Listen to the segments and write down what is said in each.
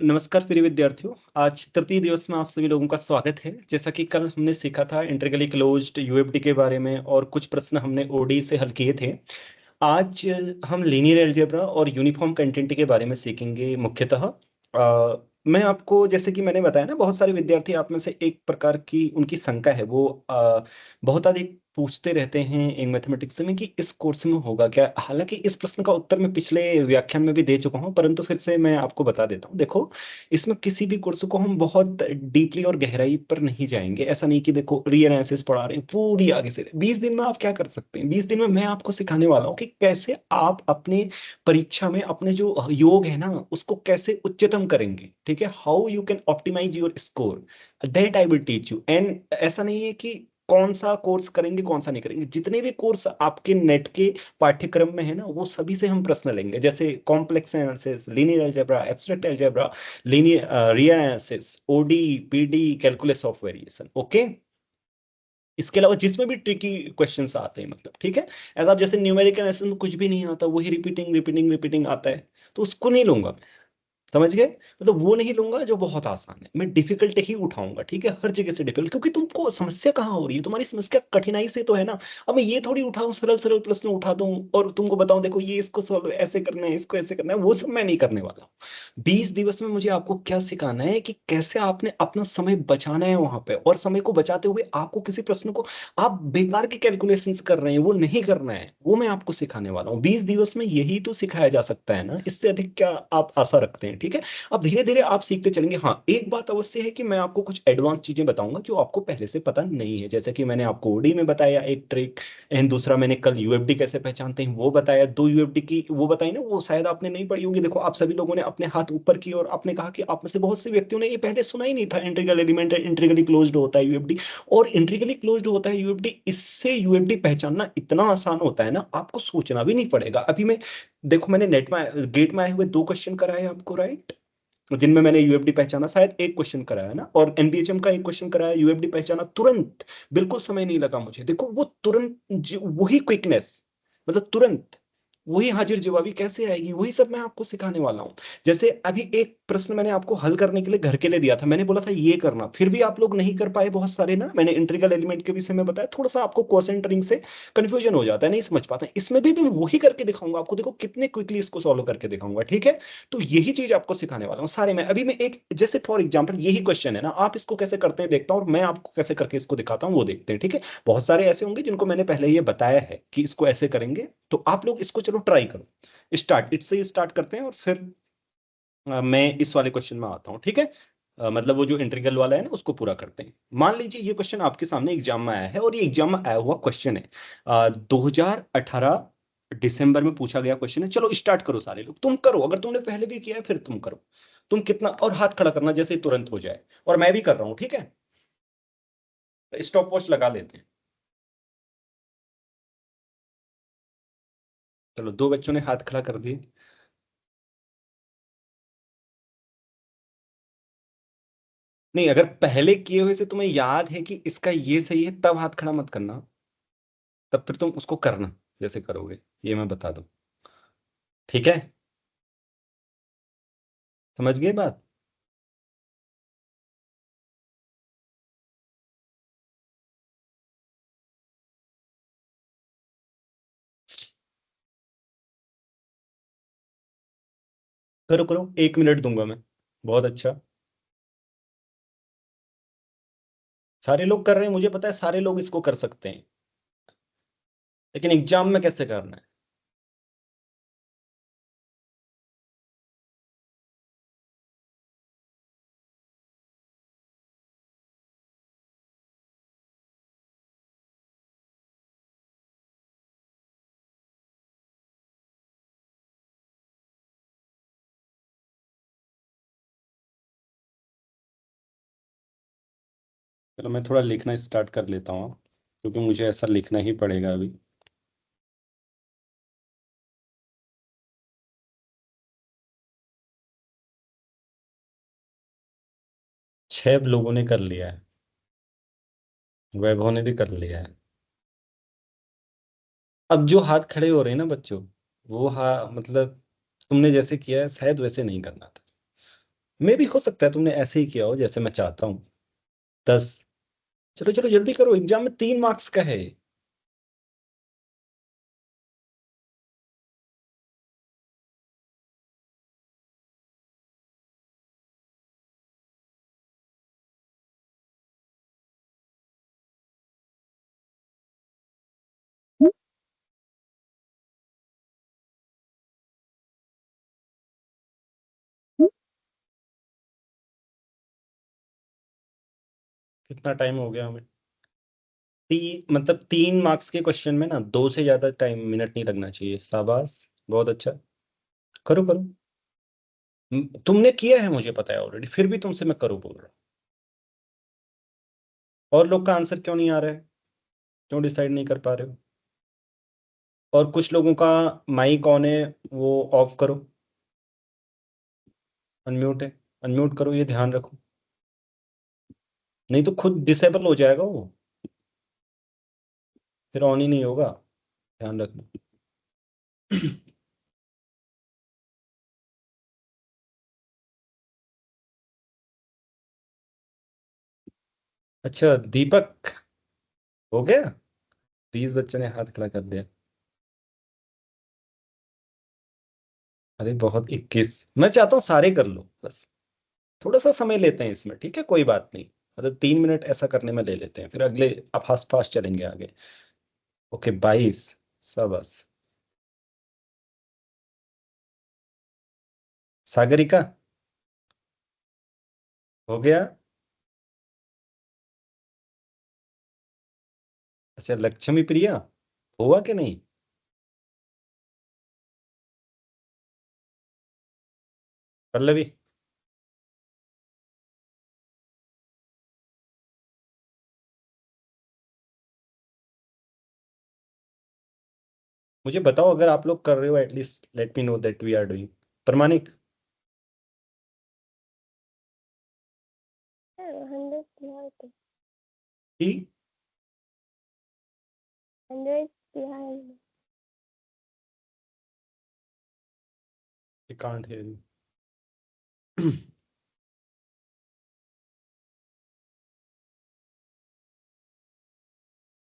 नमस्कार प्रिय विद्यार्थियों। आज तृतीय दिवस में आप सभी लोगों का स्वागत है। जैसा कि कल हमने सीखा था इंटीग्रली क्लोज्ड यूएफडी के बारे में और कुछ प्रश्न हमने ओडी से हल किए थे। आज हम लीनियर अलजेब्रा और यूनिफॉर्म कंटिन्यूटी के बारे में सीखेंगे मुख्यतः। मैं आपको जैसे कि मैंने बताया ना, बहुत सारे विद्यार्थी आप में से एक प्रकार की उनकी शंका है, वो बहुत अधिक पूछते रहते हैं एक मैथमेटिक्स में कि इस कोर्स में होगा क्या। हालांकि इस प्रश्न का उत्तर मैं पिछले व्याख्यान में भी दे चुका हूं, परंतु फिर से मैं आपको बता देता हूं। देखो, इसमें किसी भी कोर्स को हम बहुत डीपली और गहराई पर नहीं जाएंगे। ऐसा नहीं कि देखो रीएनालिसिस पढ़ा रहे हैं पूरी आगे से। 20 दिन में आप क्या कर सकते हैं, 20 दिन में मैं आपको सिखाने वाला हूँ कि कैसे आप अपने परीक्षा में अपने जो योग है ना उसको कैसे उच्चतम करेंगे। ठीक है, how you can optimise your score, that I will teach you. And ऐसा नहीं है कि कौन सा कोर्स करेंगे कौन सा नहीं करेंगे, जितने भी कोर्स आपके नेट के पाठ्यक्रम में है ना वो सभी से हम प्रश्न लेंगे। जैसे complex analysis, linear algebra, abstract algebra, linear real analysis, ODE, PDE, calculus of variation. Okay, इसके अलावा जिसमें भी ट्रिकी क्वेश्चंस आते हैं, मतलब ठीक है, ऐसा आप जैसे न्यूमेरिकल एनालिसिस में कुछ भी नहीं आता, वही रिपीटिंग रिपीटिंग रिपीटिंग आता है, तो उसको नहीं लूंगा मैं। समझ गए, मतलब वो नहीं लूंगा जो बहुत आसान है, मैं डिफिकल्ट ही उठाऊंगा। ठीक है, हर जगह से डिफिकल्ट, क्योंकि तुमको समस्या कहाँ हो रही है, तुम्हारी समस्या कठिनाई से तो है ना। अब मैं ये थोड़ी उठाऊं, सरल सरल प्रश्न उठा दूं और तुमको बताऊं देखो ये इसको सॉल्व ऐसे करना है, इसको ऐसे करना है, वो सब मैं नहीं करने वाला हूँ। 20 दिवस में मुझे आपको क्या सिखाना है कि कैसे आपने अपना समय बचाना है वहां पे, और समय को बचाते हुए आपको किसी प्रश्न को आप बेकार की कैलकुलेशंस कर रहे हैं वो नहीं करना है, वो मैं आपको सिखाने वाला हूँ। 20 दिवस में यही तो सिखाया जा सकता है ना, इससे अधिक क्या आप आशा रखते हैं। ठीक है, अब धीरे धीरे आप सीखते चलेंगे। हाँ, एक बात अवश्य है कि मैं आपको कुछ एडवांस चीजें बताऊंगा जो आपको पहले से पता नहीं है। जैसे कि मैंने आपको ओडी में बताया एक ट्रिक, एंड दूसरा मैंने कल यूएफडी कैसे पहचानते हैं वो बताया, दो यूएफडी की वो बताई ना, वो शायद आपने नहीं पढ़ी होगी। देखो, आप सभी लोगों ने अपने हाथ ऊपर किए और आपने कहा कि आप में से बहुत से व्यक्तियों ने ये पहले सुना ही नहीं था, इंटीग्रल एलिमेंट इंटीग्रली क्लोज्ड होता है यूएफडी, और इंटीग्रली क्लोज्ड होता है यूएफडी। इससे यूएफडी पहचानना इतना आसान होता है ना, आपको सोचना भी नहीं पड़ेगा। अभी मैं देखो, मैंने नेट में गेट में आए हुए 2 क्वेश्चन कराए आपको, राइट, जिनमें मैंने यूएफडी पहचाना, शायद एक क्वेश्चन कराया ना, और एनबीएचएम का एक क्वेश्चन कराया, यूएफडी पहचाना तुरंत, बिल्कुल समय नहीं लगा मुझे। देखो वो तुरंत वही क्विकनेस, मतलब तुरंत वही हाजिर जवाबी कैसे आएगी, वही सब मैं आपको सिखाने वाला हूं। जैसे अभी एक प्रश्न मैंने आपको हल करने के लिए घर के लिए दिया था, मैंने बोला था ये करना, फिर भी आप लोग नहीं कर पाए बहुत सारे ना। मैंने इंटीग्रल एलिमेंट के विषय में बताया, थोड़ा सा आपको क्वोशंट रिंग से कंफ्यूजन हो जाता है, नहीं समझ पाते हैं। इसमें भी मैं वही करके दिखाऊंगा आपको, देखो कितने क्विकली इसको सॉल्व करके दिखाऊंगा। ठीक है, तो यही चीज आपको सिखाने वाला हूँ सारे में। अभी मैं एक जैसे फॉर एग्जांपल यही क्वेश्चन है ना, आप इसको कैसे करते हैं देखता हूँ, और मैं आपको कैसे करके इसको दिखाता हूँ वो देखते हैं। ठीक है, बहुत सारे ऐसे होंगे जिनको मैंने पहले ये बताया है कि इसको ऐसे करेंगे, तो आप लोग इसको चलो ट्राई करो। स्टार्ट इट से स्टार्ट करते हैं और फिर मैं इस वाले क्वेश्चन में आता हूँ। ठीक है, मतलब वो जो इंटीग्रल वाला है ना उसको पूरा करते हैं। मान लीजिए ये क्वेश्चन आपके सामने एग्जाम में आया है, और ये एग्जाम में आया हुआ क्वेश्चन है, 2018 दिसंबर में पूछा गया क्वेश्चन है। चलो स्टार्ट करो सारे लोग, तुम करो, अगर तुमने पहले भी किया है फिर तुम करो। तुम कितना, और हाथ खड़ा करना जैसे ही तुरंत हो जाए, और मैं भी कर रहा हूं। ठीक है, स्टॉप वॉच लगा लेते हैं। चलो, 2 बच्चों ने हाथ खड़ा कर दिए। नहीं, अगर पहले किए हुए से तुम्हें याद है कि इसका ये सही है तब हाथ खड़ा मत करना, तब फिर तुम उसको करना जैसे करोगे, ये मैं बता दूं। ठीक है, समझ गए बात। करो करो, 1 मिनट दूंगा मैं। बहुत अच्छा, सारे लोग कर रहे हैं, मुझे पता है सारे लोग इसको कर सकते हैं, लेकिन एग्जाम में कैसे करना है। चलो मैं थोड़ा लिखना स्टार्ट कर लेता हूँ, क्योंकि मुझे ऐसा लिखना ही पड़ेगा अभी। 6 लोगों ने कर लिया है, वैभव ने भी कर लिया है। अब जो हाथ खड़े हो रहे हैं ना बच्चों, वो मतलब तुमने जैसे किया है शायद वैसे नहीं करना था। मे भी हो सकता है तुमने ऐसे ही किया हो जैसे मैं चाहता हूँ। 10। चलो चलो जल्दी करो, एग्जाम में 3 मार्क्स का है। कितना टाइम हो गया हमें? मतलब 3 मार्क्स के क्वेश्चन में ना 2 से ज्यादा टाइम मिनट नहीं लगना चाहिए। शाबाश, बहुत अच्छा। करो करो। तुमने किया है मुझे पता है ऑलरेडी, फिर भी तुमसे मैं करो बोल रहा हूँ। और लोग का आंसर क्यों नहीं आ रहा है? क्यों डिसाइड नहीं कर पा रहे हो? और कुछ लोगों का माइक ऑन है, वो ऑफ करो। अनम्यूट है, अनम्यूट करो, ये ध्यान रखो। नहीं तो खुद डिसेबल हो जाएगा वो, फिर ऑन ही नहीं होगा। ध्यान रखना। अच्छा दीपक, हो गया। 20 बच्चों ने हाथ खड़ा कर दिया। अरे बहुत, 21। मैं चाहता हूँ सारे कर लो बस। थोड़ा सा समय लेते हैं इसमें, ठीक है, कोई बात नहीं। मतलब 3 मिनट ऐसा करने में ले लेते हैं, फिर अगले आप फास्ट फास्ट चलेंगे आगे। ओके 22। सब बस। सागरिका, हो गया। अच्छा लक्ष्मी प्रिया, हुआ कि नहीं? पल्लवी, मुझे बताओ अगर आप लोग कर रहे हो, at least let me know that we are doing. प्रमाणिक। 100 behind. ही 100 behind. Can't hear you.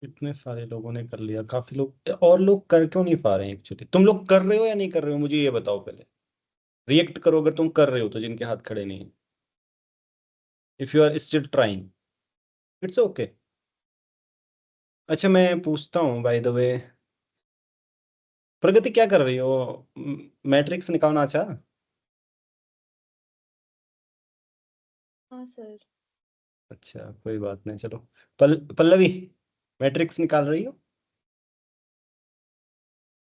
इतने सारे लोगों ने कर लिया, काफी लोग, और लोग कर क्यों नहीं पा रहे हैं एक्चुअली? तुम लोग कर रहे हो या नहीं कर रहे हो, मुझे ये बताओ पहले। रिएक्ट करो अगर तुम कर रहे हो तो, जिनके हाथ खड़े नहीं है। If you are still trying, it's okay. अच्छा मैं पूछता हूँ बाय द वे, प्रगति क्या कर रही हो? मैट्रिक्स निकालना चाह? हाँ सर। अच्छा कोई बात नहीं, चलो। पल्लवी, मैट्रिक्स निकाल रही हो?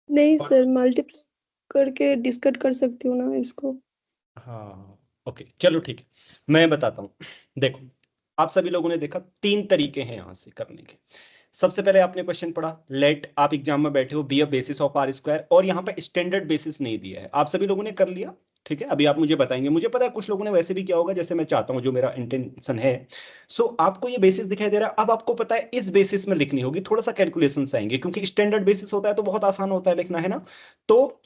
नहीं सर, मल्टीप्लाई करके डिस्कट कर सकती हूँ ना इसको। हाँ ओके चलो ठीक है, मैं बताता हूँ। देखो, आप सभी लोगों ने देखा 3 तरीके हैं यहां से करने के। सबसे पहले आपने क्वेश्चन पढ़ा, लेट आप एग्जाम में बैठे हो B a basis of R square, और यहाँ पे स्टैंडर्ड बेसिस नहीं दिया है, आप सभी लोगों ने कर लिया। ठीक है, अभी आप मुझे बताएंगे, मुझे पता है कुछ लोगों ने वैसे भी किया होगा जैसे मैं चाहता हूं, जो मेरा इंटेंशन है। सो आपको ये बेसिस दिखाई दे रहा है, अब आपको पता है इस बेसिस में लिखनी होगी, थोड़ा सा कैलकुलेशन आएंगे, क्योंकि स्टैंडर्ड बेसिस होता है तो बहुत आसान होता है लिखना, है ना? तो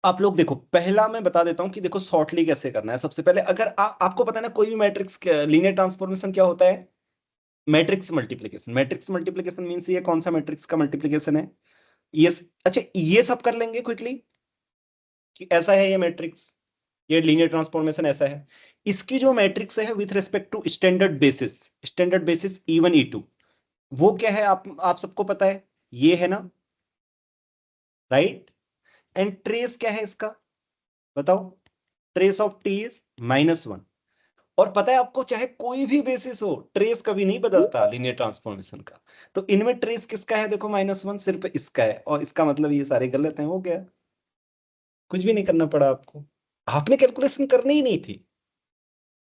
आप लोग देखो, पहला मैं बता देता हूं कि देखो शॉर्टली कैसे करना है। सबसे पहले अगर आपको पता है ना, कोई भी मैट्रिक्स लीनियर ट्रांसफॉर्मेशन क्या होता है? Matrix multiplication. Matrix multiplication means ये कौन सा मैट्रिक्स का मल्टीप्लिकेशन है? ये अच्छा ये सब कर लेंगे क्विकली कि ऐसा है ये मैट्रिक्स, ये लीनियर ट्रांसफॉर्मेशन ऐसा है। इसकी जो मैट्रिक्स है with respect to standard basis, standard basis E1 E2, वो क्या है आप सबको पता है, ये है ना, राइट? एंड ट्रेस क्या है इसका, बताओ? Trace of T is -1। और पता है आपको, चाहे कोई भी बेसिस हो, ट्रेस कभी नहीं बदलता लीनियर ट्रांसफॉर्मेशन का। तो इनमें ट्रेस किसका है, देखो -1 सिर्फ इसका है, और इसका मतलब ये सारे गलत हैं, हो गया। कुछ भी नहीं करना पड़ा आपको, आपने कैलकुलेशन करनी ही नहीं थी।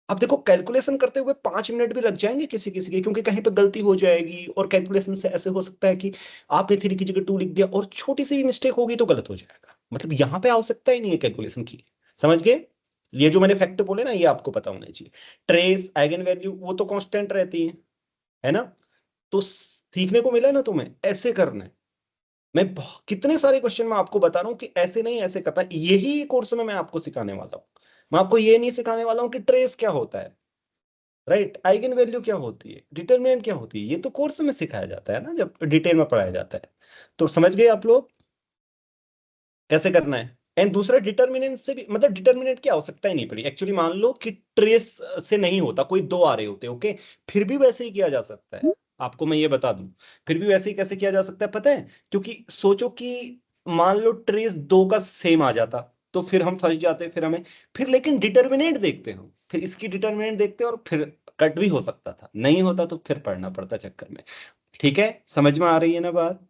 अब देखो कैलकुलेशन करते हुए 5 मिनट भी लग जाएंगे किसी किसी के, क्योंकि कहीं पे गलती हो जाएगी, और कैलकुलेशन से ऐसे हो सकता है कि आपने 3 की जगह 2 लिख दिया, और छोटी सी भी मिस्टेक होगी तो गलत हो जाएगा। मतलब यहाँ पे आवश्यकता ही नहीं है कैलकुलेशन की। समझ गए? ये जो मैंने फैक्ट बोले ना, ये आपको पता होना चाहिए। ट्रेस, आइगन वैल्यू, वो तो कांस्टेंट रहती है ना? तो सीखने को मिला ना तुम्हें, ऐसे करना है। कितने सारे क्वेश्चन मैं आपको बता रहा हूं कि ऐसे नहीं, ऐसे करना है। यही कोर्स में मैं आपको सिखाने वाला हूं। मैं आपको ये नहीं सिखाने वाला हूं कि ट्रेस क्या होता है, राइट, आइगन वैल्यू क्या होती है, डिटरमिनेंट क्या होती है, ये तो कोर्स में सिखाया जाता है ना, जब डिटेल में पढ़ाया जाता है। तो समझ गए आप लोग कैसे करना है। एंड दूसरा डिटरमिनेंट से भी, मतलब डिटरमिनेंट की आवश्यकता ही नहीं पड़ी एक्चुअली। मान लो कि ट्रेस से नहीं होता, कोई दो आ रहे होते, ओके, फिर भी वैसे ही किया जा सकता है। आपको मैं ये बता दूं, फिर भी वैसे ही कैसे किया जा सकता है पता है, क्योंकि सोचो कि मान लो ट्रेस दो का सेम आ जाता, तो फिर हम फंस जाते, फिर हमें, फिर लेकिन डिटरमिनेंट देखते हम, फिर इसकी डिटरमिनेंट देखते और फिर कट भी हो सकता था, नहीं होता तो फिर पढ़ना पड़ता चक्कर में। ठीक है, समझ में आ रही है ना बात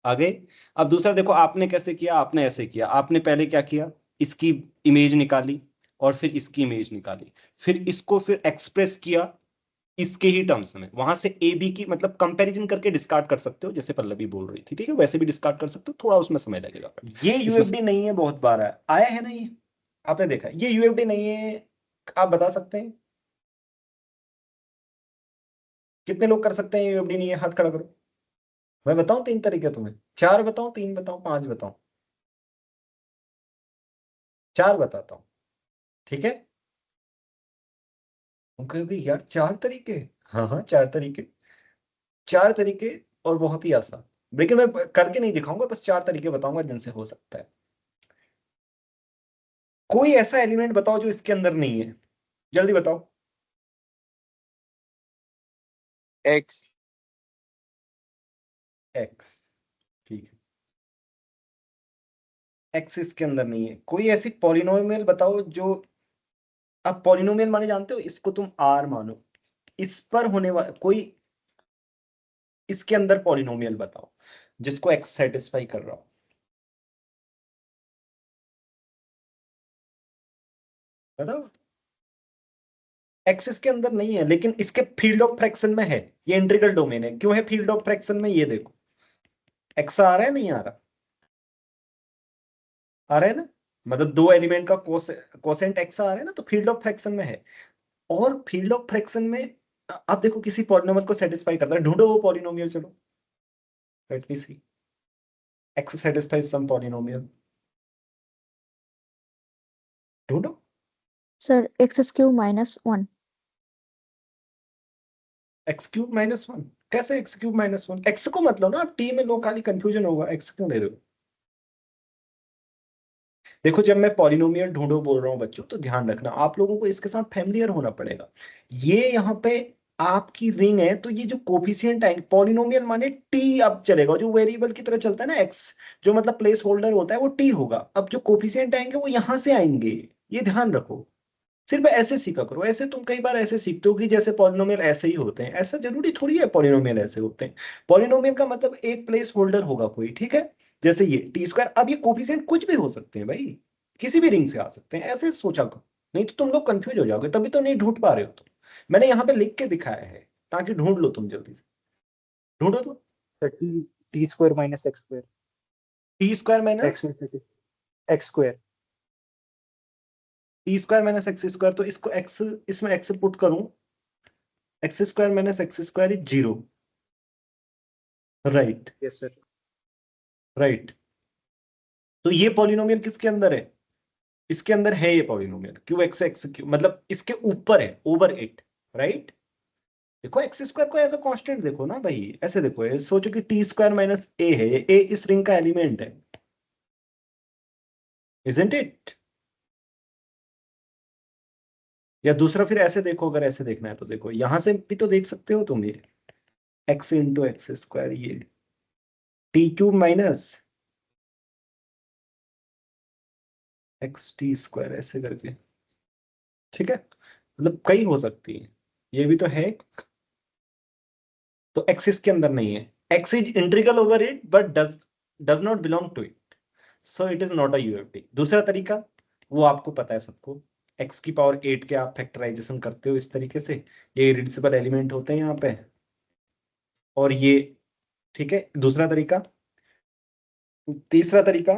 आगे। अब दूसरा देखो, आपने कैसे किया, आपने ऐसे किया, आपने पहले क्या किया, इसकी इमेज निकाली और फिर इसकी इमेज निकाली, फिर इसको फिर एक्सप्रेस किया इसके ही टर्म्स में, वहां से ए बी की मतलब कंपैरिजन करके डिस्कार्ड कर सकते हो, जैसे पल्लवी बोल रही थी, ठीक है, वैसे भी डिस्कार्ड कर सकते हो, थोड़ा उसमें समय लगेगा। ये यूएफडी नहीं है, बहुत बार आया है ना ये, आपने देखा ये यूएफडी नहीं है, आप बता सकते हैं कितने लोग कर सकते हैं यूएफडी नहीं है, हाथ खड़ा करो। मैं बताऊं तीन तरीके तुम्हें, चार बताऊं, तीन बताऊं, पांच बताऊं, चार बताता हूं, ठीक है। हम कहोगे यार चार तरीके, हाँ हाँ चार तरीके, चार तरीके, और बहुत ही आसान, लेकिन मैं करके नहीं दिखाऊंगा, बस चार तरीके बताऊंगा जिनसे हो सकता है। कोई ऐसा एलिमेंट बताओ जो इसके अंदर नहीं है, जल्दी बताओ। एक्स। एक्स, ठीक है, एक्स इसके अंदर नहीं है। कोई ऐसी पॉलिनोमियल बताओ जो, आप पॉलिनोमियल माने जानते हो, इसको तुम आर मानो, इस पर होने वाला कोई इसके अंदर पॉलिनोमियल बताओ जिसको एक्स सेटिस्फाई कर रहा हो, बताओ। एक्स इसके अंदर नहीं है लेकिन इसके फील्ड ऑफ फ्रैक्शन में है, ये इंटीग्रल डोमेन है, क्यों है फील्ड ऑफ फ्रैक्शन में, ये देखो, एक्स आ रहा है नहीं आ रहा, आ रहा है ना, मतलब दो एलिमेंट का कोसेंट एक्स आ रहा है ना, तो फील्ड ऑफ फ्रैक्शन में है। और फील्ड ऑफ फ्रैक्शन में आप देखो किसी पॉलिनोमियल को सेटिस्फाई करता है, ढूंढो वो पॉलिनोमियल, चलो let me see, X satisfies some polynomial, ढूंढो। Sir x³ -1। X cube minus one, कैसे X cube minus one, X को मतलब ना, आप टी में लो, खाली कंफ्यूजन होगा, एक्स क्यों ले रहे हो। देखो जब मैं पॉलिनोमियल ढूंढो बोल रहा हूँ बच्चों, तो ध्यान रखना, आप लोगों को इसके साथ फैमिलियर होना पड़ेगा। ये यहाँ पे आपकी रिंग है, तो ये जो कोफिशिएंट है, पॉलिनोमियल माने टी अब चलेगा, जो वेरिएबल की तरह चलता है ना एक्स, जो मतलब प्लेस होल्डर होता है वो टी होगा, अब जो कोफिशिएंट आएंगे वो यहाँ से आएंगे, ये ध्यान रखो। सिर्फ ऐसे सीखा करो, ऐसे तुम कई बार ऐसे सीखते हो कि जैसे पॉलिनोमियल ऐसे ही होते हैं, ऐसा जरूरी थोड़ी है पॉलिनोमियल ऐसे होते हैं। पॉलिनोमियल का मतलब एक प्लेस होल्डर होगा कोई, ठीक है, जैसे ये टी स्क्वायर, अब ये कोफिशिएंट कुछ भी हो सकते हैं भाई, किसी भी रिंग से आ सकते हैं, ऐसे सोचा करो, नहीं तो तुम लोग कंफ्यूज हो जाओगे, तभी तो नहीं ढूंढ पा रहे हो तुम। मैंने यहाँ पे लिख के दिखाया है ताकि ढूंढ लो तुम जल्दी से, ढूंढो तो। t² - x²। T square minus x²। T square minus x square, तो इसको एक्स, इसमें एक्स पुट करूं, x square minus x square is zero, right, yes sir. Right. तो ये पॉलिनोमियल किसके अंदर है, इसके अंदर है ये polynomial, Q x x Q, मतलब इसके ऊपर है, ओवर इट, राइट। देखो एक्स स्क्वायर को एज अ कांस्टेंट देखो ना भाई, ऐसे देखो, ये सोचो कि टी स्क्वायर माइनस ए है, ये ए इस रिंग का एलिमेंट है, इजंट इट। या दूसरा फिर ऐसे देखो, अगर ऐसे देखना है तो देखो, यहां से भी तो देख सकते हो तुम, ये एक्स इंटू एक्स स्क्वायर, ये T cube minus x T square, ऐसे करके, ठीक है, मतलब कई हो सकती है, ये भी तो है। तो एक्स इसके अंदर नहीं है, x is integral over it but does not belong to it, so it is not a UFD. दूसरा तरीका, वो आपको पता है सबको, एक्स की पावर 8 के आप फैक्टराइजेशन करते हो इस तरीके से, ये इरेड्यूसिबल एलिमेंट होते हैं यहाँ पे, और ये, ठीक है, दूसरा तरीका। तीसरा तरीका,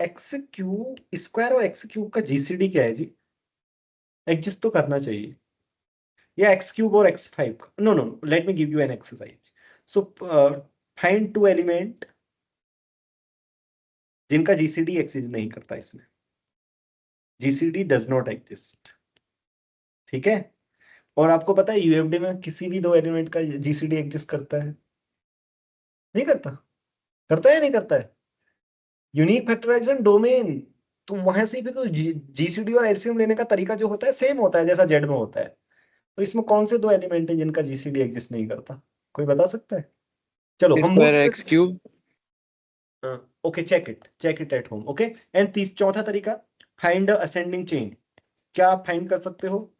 एक्स क्यूब स्क्वायर और एक्स क्यूब का जीसीडी क्या है जी, एग्जिस्ट तो करना चाहिए, या एक्स क्यूब और एक्स फाइव का, no no, let me give you an exercise. So find two element जिनका जीसीडी एक्सिस्ट नहीं करता इसमें, जीसीडी डज नॉट एग्जिस्ट, ठीक है। और आपको पता है यूएफडी में किसी भी दो एलिमेंट का जीसीडी एग्जिस्ट करता है, नहीं करता? करता है या नहीं करता है? यूनिक फैक्टराइजेशन डोमेन, तो वहां से भी तो जीसीडी और एलसीएम लेने का तरीका जो होता है सेम होता है जैसा जेड में होता है। तो इसमें कौन से दो एलिमेंट हैं जिनका जीसीडी एग्जिस्ट नहीं करता? कोई बता सकता है? चलो हम square x cube. Okay, check it at home. Okay, and चौथा तरीका, फाइंड असेंडिंग चेन। क्या आप फाइंड कर सकते हो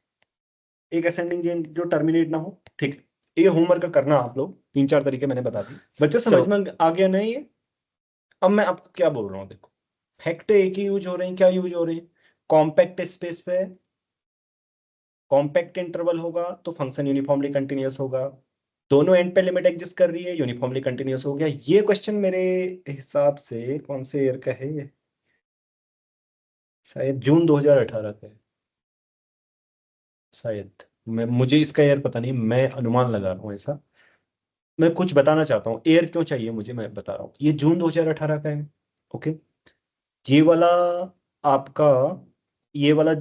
एक असेंडिंग चेन जो टर्मिनेट ना हो? ठीक है, ये होमवर्क करना आप लोग, 3-4 तरीके मैंने बता दिए। बच्चों समझ में आ गया ना ये? अब मैं आपको क्या बोल रहा हूँ, देखो फैक्ट एक ही यूज हो रहे हैं, क्या यूज हो रहे हैं? कॉम्पैक्ट स्पेस पे कॉम्पैक्ट इंटरवल होगा तो फंक्शन यूनिफॉर्मली कंटिन्यूअस होगा, दोनों एंड पे लिमिट एग्जिस्ट कर रही है, यूनिफॉर्मली कंटिन्यूअस हो गया। ये क्वेश्चन मेरे हिसाब से कौन से ईयर का है ये? शायद जून 2018 का है शायद। मुझे इसका ईयर पता नहीं, मैं अनुमान लगा रहा हूँ ऐसा। मैं कुछ बताना चाहता हूँ, ईयर क्यों चाहिए मुझे, मैं बता रहा हूँ। ये जून 2018 का है। ओके, ये वाला आपका, ये वाला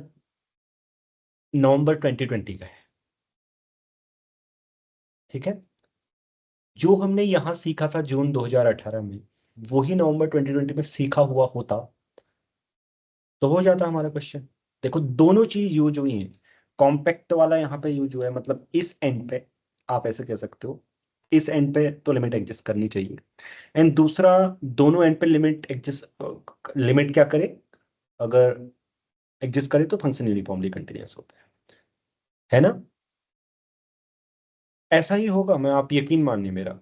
नवंबर 2020 का है, ठीक है। जो हमने यहां सीखा था जून 2018 में, वही नवंबर 2020 में सीखा हुआ होता तो हो जाता हमारा क्वेश्चन। देखो दोनों चीज यूज हुई हैं, कॉम्पैक्ट वाला यहाँ पे यूज हुआ है, मतलब इस एंड पे आप ऐसे कह सकते हो, इस एंड पे तो लिमिट एग्जिस्ट करनी चाहिए। एंड दूसरा, दोनों एंड पे लिमिट एग्जिस्ट, लिमिट क्या करे, अगर एग्जिस्ट करे तो फंक्शन यूनिफॉर्मली कंटिन्यूअस होता है ना? ऐसा ही होगा, मैं आप यकीन मानिए मेरा।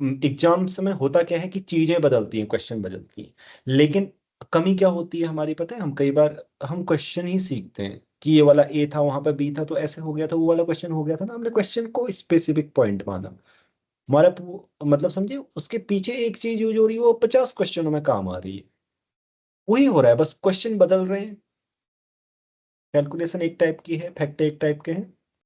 एग्जाम्स में होता क्या है कि चीजें बदलती हैं, क्वेश्चन बदलती हैं, लेकिन कमी क्या होती है हमारी पता है? हम कई बार हम क्वेश्चन ही सीखते हैं कि ये वाला ए था, वहां पर बी था, तो ऐसे हो गया था, वो वाला क्वेश्चन हो गया था ना, हमने क्वेश्चन को स्पेसिफिक पॉइंट माना। हमारा मतलब समझिए उसके पीछे एक चीज यूज हो रही है, वो 50 क्वेश्चनों में काम आ रही है। वही हो रहा है, बस क्वेश्चन बदल रहे हैं, कैलकुलेशन एक टाइप की है, फैक्ट एक टाइप के हैं।